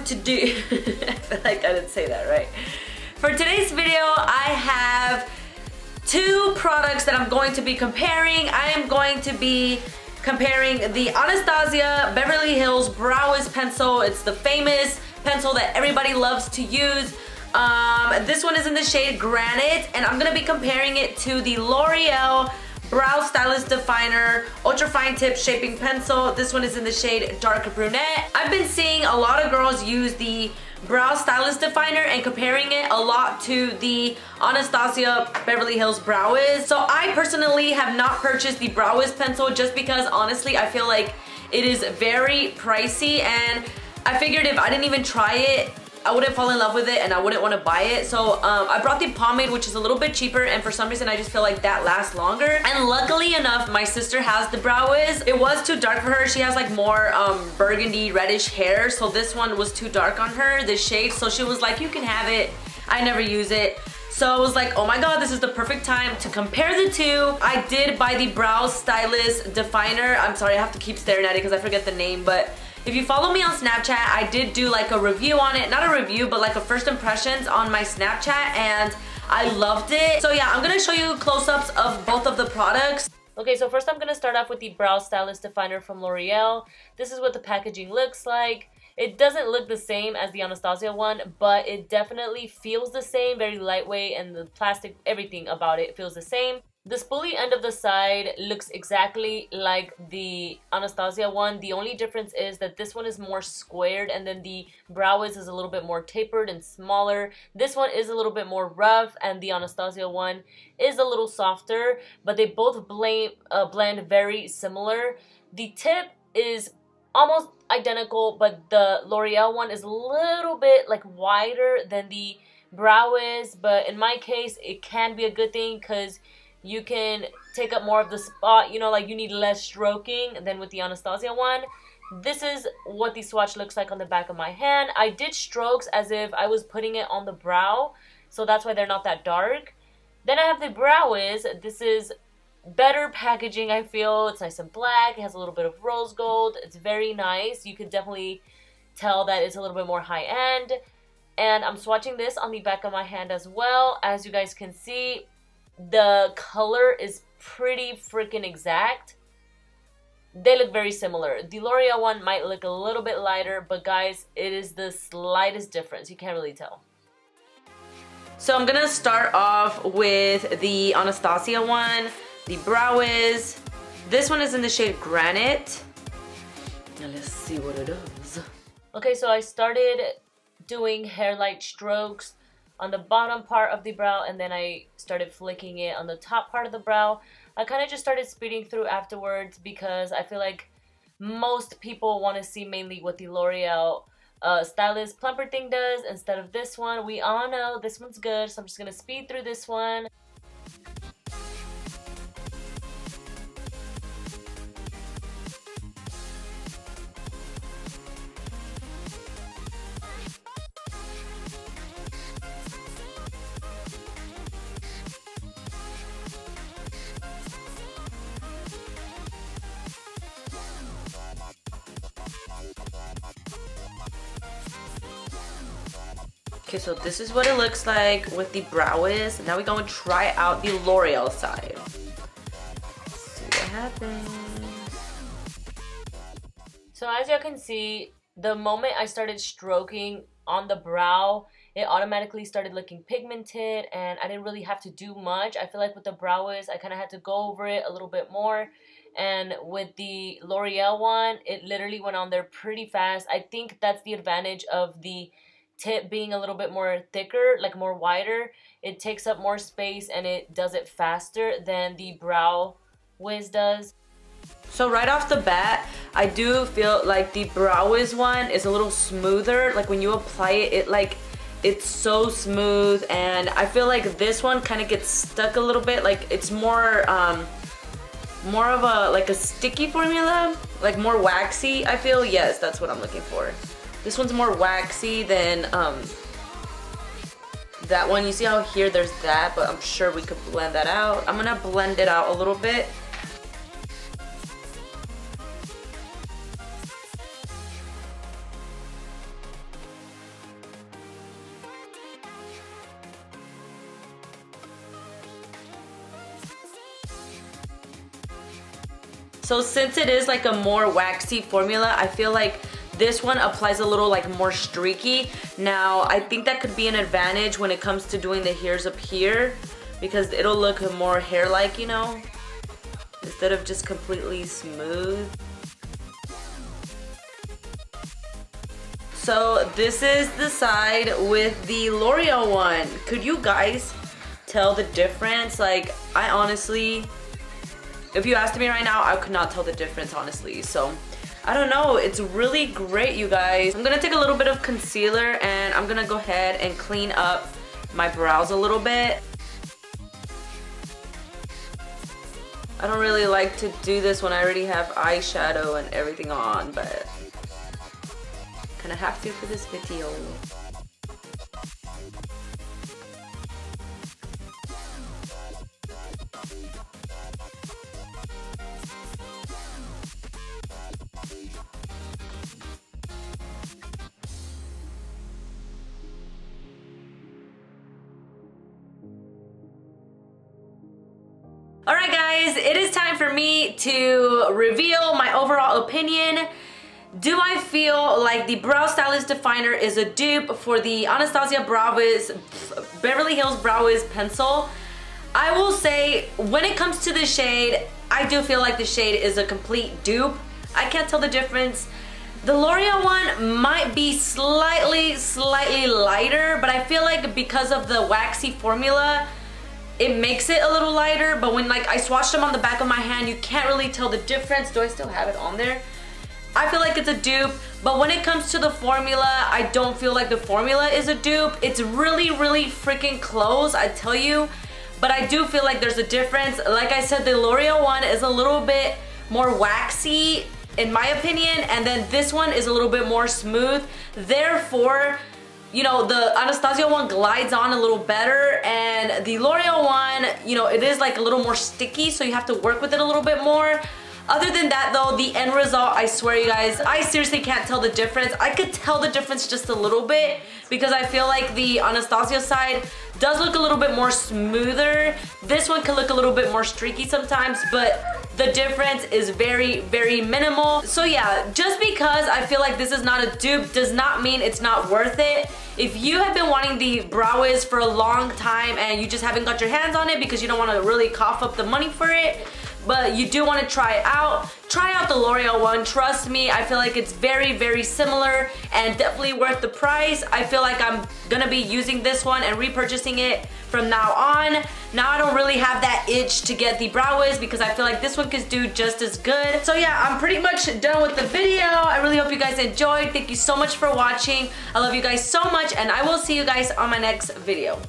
to do, I feel like I didn't say that right. For today's video, I have two products that I'm going to be comparing. I am going to be comparing the Anastasia Beverly Hills Brow Wiz pencil. It's the famous pencil that everybody loves to use. This one is in the shade Granite, and I'm gonna be comparing it to the Loreal Brow Stylist Definer Ultra Fine Tip Shaping Pencil. This one is in the shade Dark Brunette. I've been seeing a lot of girls use the Brow Stylist Definer and comparing it a lot to the Anastasia Beverly Hills Brow Wiz. So I personally have not purchased the Brow Wiz pencil just because honestly I feel like it is very pricey, and I figured if I didn't even try it, I wouldn't fall in love with it and I wouldn't want to buy it. So I brought the pomade, which is a little bit cheaper, and for some reason I just feel like that lasts longer. And luckily enough, my sister has the Brow Wiz. It was too dark for her. She has like more burgundy reddish hair, so this one was too dark on her, this shade. So she was like, you can have it. I never use it. So I was like, oh my god, this is the perfect time to compare the two. I did buy the Brow Stylist Definer. I'm sorry, I have to keep staring at it because I forget the name, but if you follow me on Snapchat, I did do like a review on it. Not a review, but like a first impressions on my Snapchat, and I loved it. So yeah, I'm gonna show you close-ups of both of the products. Okay, so first I'm gonna start off with the Brow Stylist Definer from Loreal. This is what the packaging looks like. It doesn't look the same as the Anastasia one, but it definitely feels the same, very lightweight, and the plastic, everything about it feels the same. The spoolie end of the side looks exactly like the Anastasia one. The only difference is that this one is more squared, and then the Brow Wiz is a little bit more tapered and smaller. This one is a little bit more rough, and the Anastasia one is a little softer, but they both blend very similar. The tip is almost identical, but the Loreal one is a little bit like wider than the Brow Wiz, but in my case, it can be a good thing because you can take up more of the spot, you know, like you need less stroking than with the Anastasia one. This is what the swatch looks like on the back of my hand. I did strokes as if I was putting it on the brow, so that's why they're not that dark. Then I have the Brow Wiz. This is better packaging, I feel. It's nice and black. It has a little bit of rose gold. It's very nice. You can definitely tell that it's a little bit more high-end. And I'm swatching this on the back of my hand as well. As you guys can see, the color is pretty freaking exact. They look very similar. The Loreal one might look a little bit lighter, but guys, it is the slightest difference. You can't really tell. So I'm gonna start off with the Anastasia one, the Brow Wiz. This one is in the shade Granite. Now let's see what it is. Okay, so I started doing hair-light strokes on the bottom part of the brow, and then I started flicking it on the top part of the brow. I kind of just started speeding through afterwards because I feel like most people want to see mainly what the Loreal Stylist Plumper thing does instead of this one. We all know this one's good, so I'm just going to speed through this one. Okay, so this is what it looks like with the Brow Wiz. Now we're going to try out the Loreal side. Let's see what happens. So as you can see, the moment I started stroking on the brow, it automatically started looking pigmented, and I didn't really have to do much. I feel like with the Brow Wiz, I kind of had to go over it a little bit more. And with the Loreal one, it literally went on there pretty fast. I think that's the advantage of the tip being a little bit more thicker, like more wider. It takes up more space and it does it faster than the Brow Wiz does. So right off the bat, I do feel like the Brow Wiz one is a little smoother. Like when you apply it, it's so smooth, and I feel like this one kind of gets stuck a little bit. Like it's more of a sticky formula, like more waxy, I feel. Yes, that's what I'm looking for. This one's more waxy than that one. You see how here there's that, but I'm sure we could blend that out. I'm gonna blend it out a little bit. So since it is like a more waxy formula, I feel like this one applies a little like more streaky. Now, I think that could be an advantage when it comes to doing the hairs up here, because it'll look more hair-like, you know, instead of just completely smooth. So this is the side with the Loreal one. Could you guys tell the difference? Like, I honestly, if you asked me right now, I could not tell the difference, honestly. So I don't know, it's really great, you guys. I'm gonna take a little bit of concealer and I'm gonna go ahead and clean up my brows a little bit. I don't really like to do this when I already have eyeshadow and everything on, but kind of have to for this video. Alright guys, it is time for me to reveal my overall opinion. Do I feel like the Brow Stylist Definer is a dupe for the Anastasia Beverly Hills Brow Wiz pencil? I will say, when it comes to the shade, I do feel like the shade is a complete dupe. I can't tell the difference. The Loreal one might be slightly lighter, but I feel like because of the waxy formula, it makes it a little lighter. But when like I swatched them on the back of my hand, you can't really tell the difference. Do I still have it on there? I feel like it's a dupe, but when it comes to the formula, I don't feel like the formula is a dupe. It's really freaking close, I tell you, but I do feel like there's a difference. Like I said, the Loreal one is a little bit more waxy in my opinion, and then this one is a little bit more smooth. Therefore, you know, the Anastasia one glides on a little better, and the Loreal one, you know, it is like a little more sticky, so you have to work with it a little bit more. Other than that though, the end result, I swear you guys, I seriously can't tell the difference. I could tell the difference just a little bit because I feel like the Anastasia side does look a little bit more smoother. This one can look a little bit more streaky sometimes, but the difference is very minimal. So yeah, just because I feel like this is not a dupe does not mean it's not worth it. If you have been wanting the Brow Wiz for a long time and you just haven't got your hands on it because you don't want to really cough up the money for it, but you do want to try out the Loreal one. Trust me, I feel like it's very similar and definitely worth the price. I feel like I'm gonna be using this one and repurchasing it from now on. Now I don't really have that itch to get the Brow Wiz because I feel like this one could do just as good. So yeah, I'm pretty much done with the video. I really hope you guys enjoyed. Thank you so much for watching. I love you guys so much, and I will see you guys on my next video.